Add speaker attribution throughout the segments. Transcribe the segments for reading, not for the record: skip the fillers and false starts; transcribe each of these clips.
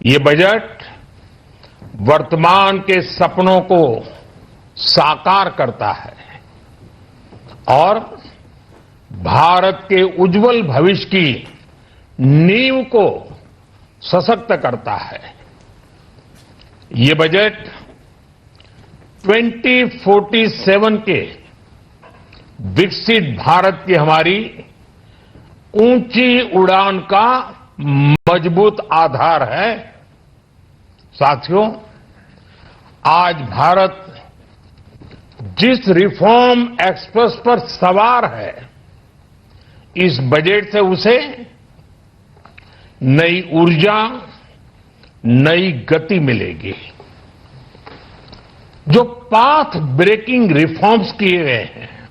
Speaker 1: ये बजट वर्तमान के सपनों को साकार करता है और भारत के उज्जवल भविष्य की नींव को सशक्त करता है। ये बजट 2047 के विकसित भारत की हमारी ऊंची उड़ान का मजबूत आधार है। साथियों, आज भारत जिस रिफॉर्म एक्सप्रेस पर सवार है, इस बजट से उसे नई ऊर्जा, नई गति मिलेगी। जो पाथ ब्रेकिंग रिफॉर्म्स किए गए हैं,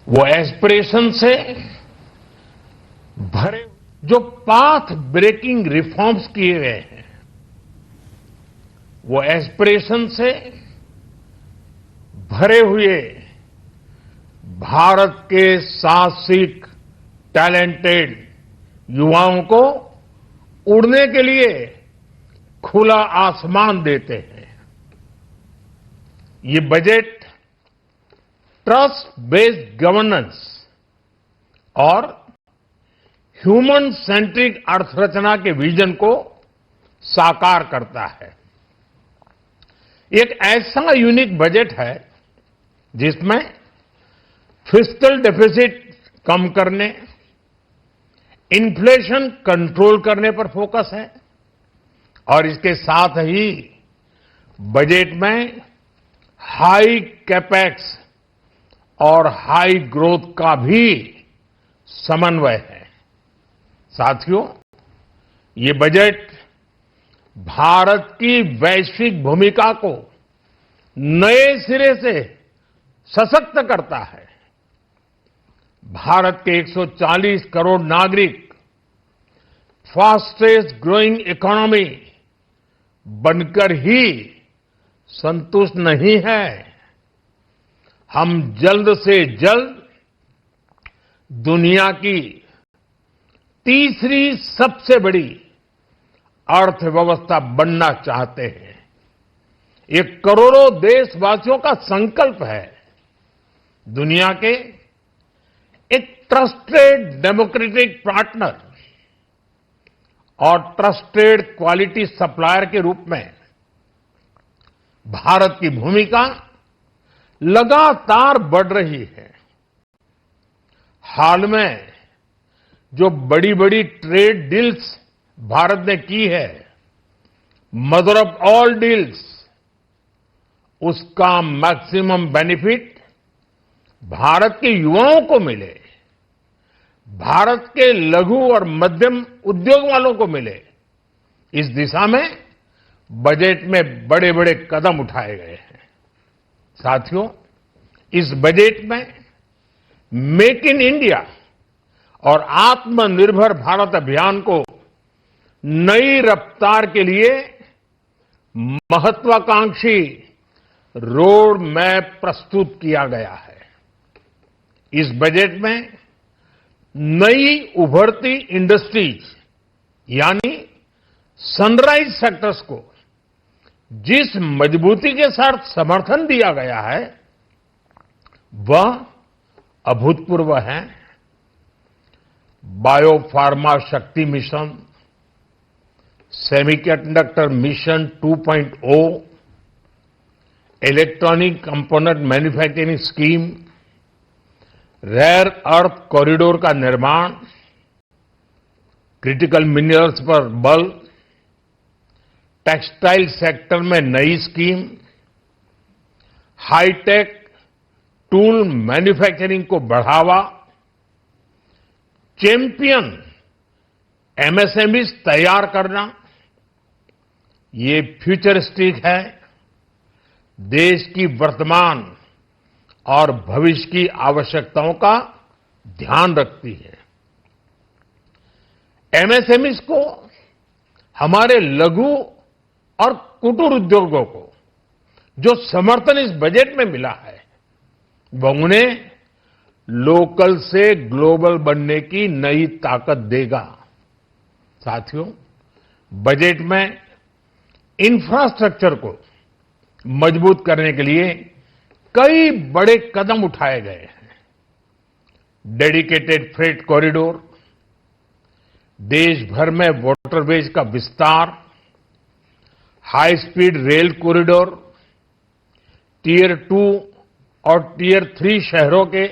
Speaker 1: वो एस्पिरेशन से भरे जो पाथ ब्रेकिंग रिफॉर्म्स किए गए हैं, वो एस्पिरेशन से भरे हुए भारत के साहसिक, टैलेंटेड युवाओं को उड़ने के लिए खुला आसमान देते हैं। ये बजट ट्रस्ट बेस्ड गवर्नेंस और ह्यूमन सेंट्रिक अर्थरचना के विजन को साकार करता है। एक ऐसा यूनिक बजट है जिसमें फिस्कल डेफिसिट कम करने, इन्फ्लेशन कंट्रोल करने पर फोकस है और इसके साथ ही बजट में हाई कैपेक्स और हाई ग्रोथ का भी समन्वय है। साथियों, ये बजट भारत की वैश्विक भूमिका को नए सिरे से सशक्त करता है। भारत के 140 करोड़ नागरिक फास्टेस्ट ग्रोइंग इकोनॉमी बनकर ही संतुष्ट नहीं है। हम जल्द से जल्द दुनिया की तीसरी सबसे बड़ी अर्थव्यवस्था बनना चाहते हैं। ये करोड़ों देशवासियों का संकल्प है। दुनिया के एक ट्रस्टेड डेमोक्रेटिक पार्टनर और ट्रस्टेड क्वालिटी सप्लायर के रूप में भारत की भूमिका लगातार बढ़ रही है। हाल में जो बड़ी बड़ी ट्रेड डील्स भारत ने की है, मदर ऑफ ऑल डील्स, उसका मैक्सिमम बेनिफिट भारत के युवाओं को मिले, भारत के लघु और मध्यम उद्योग वालों को मिले। इस दिशा में बजट में बड़े बड़े कदम उठाए गए हैं। साथियों, इस बजट में मेक इन इंडिया और आत्मनिर्भर भारत अभियान को नई रफ्तार के लिए महत्वाकांक्षी रोड मैप प्रस्तुत किया गया है। इस बजट में नई उभरती इंडस्ट्रीज यानी सनराइज सेक्टर्स को जिस मजबूती के साथ समर्थन दिया गया है, वह अभूतपूर्व है। Biopharma Shakti mission, semiconductor mission 2.0, electronic component manufacturing scheme, rare earth corridor का निर्माण, क्रिटिकल मिनरल्स पर बल, टेक्सटाइल सेक्टर में नई स्कीम, हाईटेक टूल मैन्युफैक्चरिंग को बढ़ावा, चैंपियन एमएसएमईज तैयार करना, ये फ्यूचरिस्टिक है, देश की वर्तमान और भविष्य की आवश्यकताओं का ध्यान रखती है। एमएसएमईज को, हमारे लघु और कुटीर उद्योगों को जो समर्थन इस बजट में मिला है, वह उन्हें लोकल से ग्लोबल बनने की नई ताकत देगा। साथियों, बजट में इंफ्रास्ट्रक्चर को मजबूत करने के लिए कई बड़े कदम उठाए गए हैं। डेडिकेटेड फ्रेट कॉरिडोर, देश भर में वाटरवेज का विस्तार, high speed rail corridor, tier 2 और टियर 3 शहरों के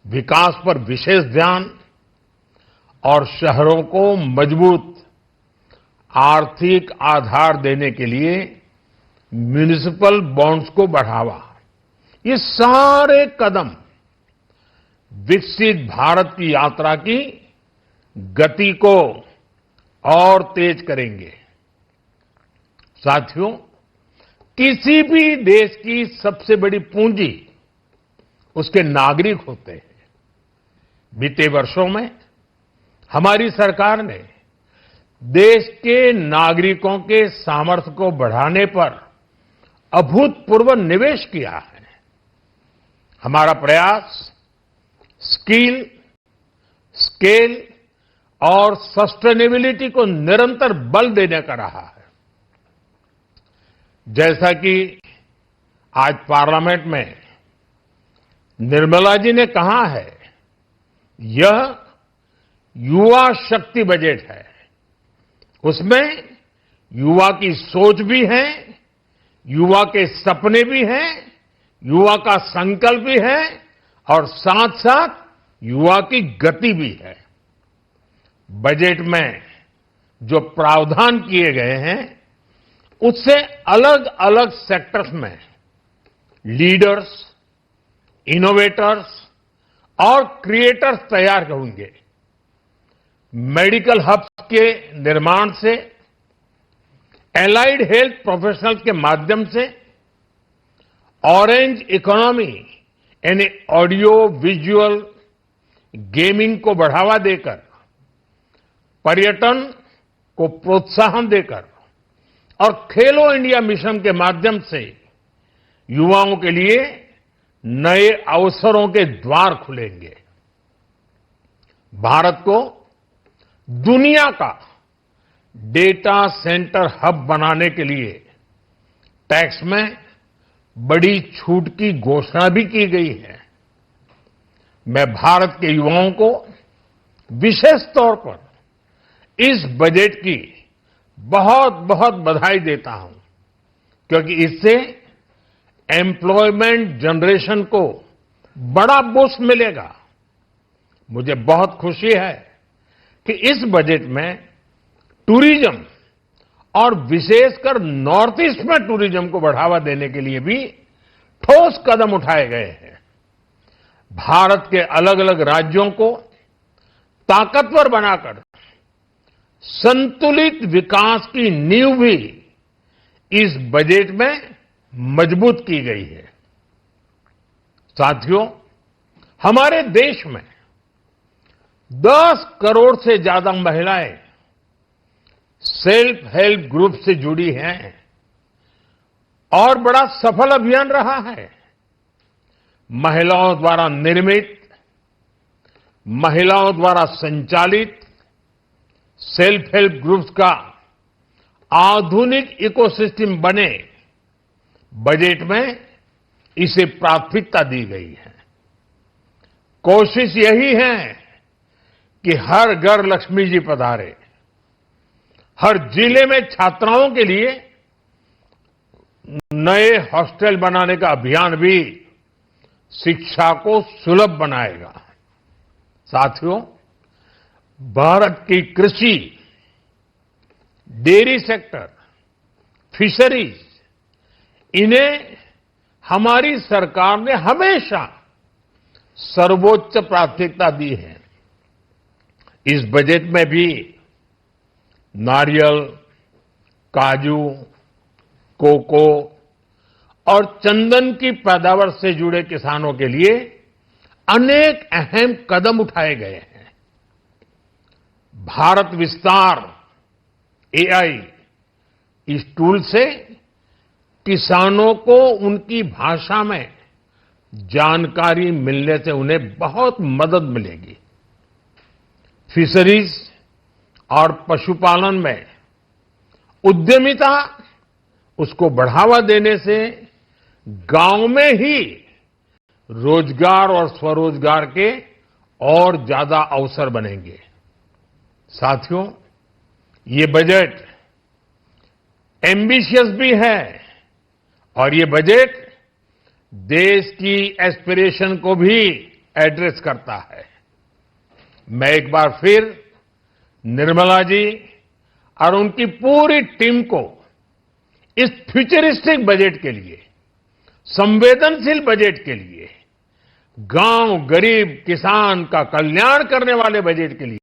Speaker 1: विकास पर विशेष ध्यान और शहरों को मजबूत आर्थिक आधार देने के लिए म्युनिसिपल बॉन्ड्स को बढ़ावा, ये सारे कदम विकसित भारत की यात्रा की गति को और तेज करेंगे। साथियों, किसी भी देश की सबसे बड़ी पूंजी उसके नागरिक होते हैं। बीते वर्षों में हमारी सरकार ने देश के नागरिकों के सामर्थ्य को बढ़ाने पर अभूतपूर्व निवेश किया है। हमारा प्रयास स्किल, स्केल और सस्टेनेबिलिटी को निरंतर बल देने का रहा है। जैसा कि आज पार्लियामेंट में निर्मला जी ने कहा है, यह युवा शक्ति बजट है। उसमें युवा की सोच भी है, युवा के सपने भी हैं, युवा का संकल्प भी है और साथ साथ युवा की गति भी है। बजट में जो प्रावधान किए गए हैं, उससे अलग अलग सेक्टर्स में लीडर्स, इनोवेटर्स और क्रिएटर्स तैयार होंगे। मेडिकल हब्स के निर्माण से, एलाइड हेल्थ प्रोफेशनल्स के माध्यम से, ऑरेंज इकोनॉमी यानी ऑडियो विजुअल गेमिंग को बढ़ावा देकर, पर्यटन को प्रोत्साहन देकर और खेलो इंडिया मिशन के माध्यम से युवाओं के लिए नए अवसरों के द्वार खुलेंगे। भारत को दुनिया का डेटा सेंटर हब बनाने के लिए टैक्स में बड़ी छूट की घोषणा भी की गई है। मैं भारत के युवाओं को विशेष तौर पर इस बजट की बहुत बहुत बधाई देता हूं, क्योंकि इससे एम्प्लॉयमेंट जनरेशन को बड़ा बूस्ट मिलेगा। मुझे बहुत खुशी है कि इस बजट में टूरिज्म और विशेषकर नॉर्थ ईस्ट में टूरिज्म को बढ़ावा देने के लिए भी ठोस कदम उठाए गए हैं। भारत के अलग अलग राज्यों को ताकतवर बनाकर संतुलित विकास की नींव भी इस बजट में मजबूत की गई है। साथियों, हमारे देश में 10 करोड़ से ज्यादा महिलाएं सेल्फ हेल्प ग्रुप से जुड़ी हैं और बड़ा सफल अभियान रहा है। महिलाओं द्वारा निर्मित, महिलाओं द्वारा संचालित सेल्फ हेल्प ग्रुप्स का आधुनिक इकोसिस्टम बने, बजट में इसे प्राथमिकता दी गई है। कोशिश यही है कि हर घर लक्ष्मी जी पधारे। हर जिले में छात्राओं के लिए नए हॉस्टल बनाने का अभियान भी शिक्षा को सुलभ बनाएगा। साथियों, भारत की कृषि, डेयरी सेक्टर, फिशरीज, इन्हें हमारी सरकार ने हमेशा सर्वोच्च प्राथमिकता दी है। इस बजट में भी नारियल, काजू, कोको और चंदन की पैदावार से जुड़े किसानों के लिए अनेक अहम कदम उठाए गए हैं। भारत विस्तार एआई, इस टूल से किसानों को उनकी भाषा में जानकारी मिलने से उन्हें बहुत मदद मिलेगी। फिशरीज और पशुपालन में उद्यमिता, उसको बढ़ावा देने से गांव में ही रोजगार और स्वरोजगार के और ज्यादा अवसर बनेंगे। साथियों, ये बजट एम्बिशियस भी है और ये बजट देश की एस्पिरेशन को भी एड्रेस करता है। मैं एक बार फिर निर्मला जी और उनकी पूरी टीम को इस फ्यूचरिस्टिक बजट के लिए, संवेदनशील बजट के लिए, गांव, गरीब, किसान का कल्याण करने वाले बजट के लिए